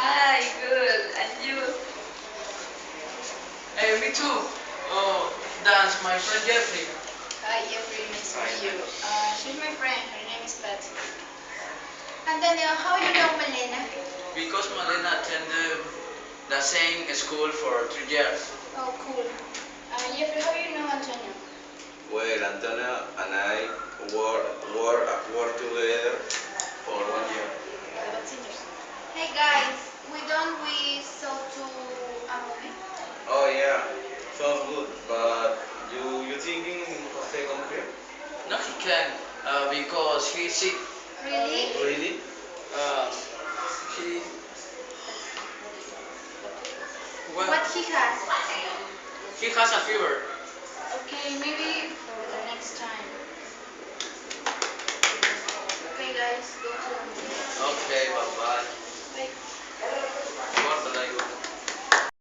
Hi, good. And you? Hey, me too. Oh, that's my friend Jeffrey. Hi, Jeffrey. Nice to Hi, meet you. hi. She's my friend. Her name is Pat. Antonio, how you know Malena? Because Malena attended the same school for 3 years. Oh, cool. Jeffrey, how you know Antonio? Well, Antonio and I work together for 1 year. Oh, that's interesting. Hey guys, we saw to a movie? Oh yeah, sounds good. But you thinking Jose come here? No, he can't because he's sick. Really? Really? Uh, he well, What he has? he has a fever. Okay, maybe